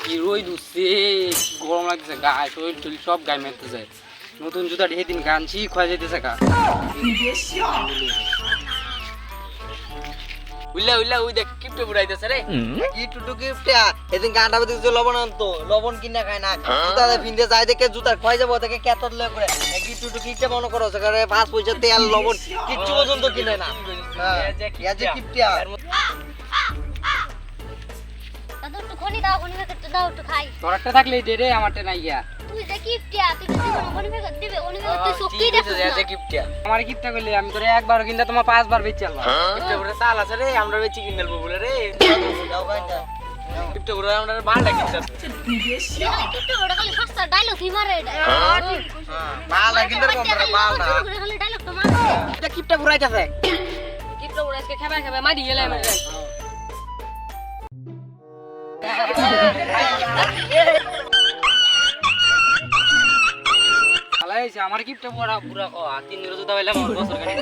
কি রোদ উঠছে, গরম লাগতেছে, গায়ে শরীর টরীর সব গায়ে মেতেছে। নতুন জুতা ঢেকে দিন গানছি খোয়া যেতেছে গা। উল্লা উল্লা ওই দেখ কিপটে বুড়াইতেছে রে। কি টুটু গিফটটা এদিন গান্ডা বেদি যে লবণ আনতো লবণ কিনা খায় না জুতা ভিন্দে যায় দেখে জুতার খয় যাবো দেখে কেতর লয়ে করে কি টুটু কিপটা মনে করো সেখানে 5 পয়সা তেল লবণ কিচ্ছু পর্যন্ত কিনে না। ইয়া যে কিপটা দাদু একটু খনি দাও, খনি ভেতর দাও একটু খাই। তোর একটা থাকলে দে রে, আমারটা নাই গিয়া। তুই যে কিপটিয়া, তুই তো জীবন খনি ভেতর দিবে, খনি ভেতর তুই সত্যি দেখছিস না। যে কিপটা আমার কিপটা করলে আমি তোরে একবার কিনতে তোমার 5 বার বেচে আলবা। কিপটা করে তাল আছে রে আমরা বেচি কিনলবো বলে রে যাও গাইটা কিপটা করে আমরা বালটা কিনতে কিপটা ওটা খালি সস্তা ডায়লগ হি মারে এটা। বালটা কিনতে কোন বাল না খালি ডায়লগ তো মারে। এটা কিপটা বুড়াইতেছে। কিপটা ওরা আজকে খাবা খাবা মারি গেলে আমার আলাইছে আমার কিপটা বুড়া বুড়া কো 3 রোজ দাও এলাম বছর গাড়ি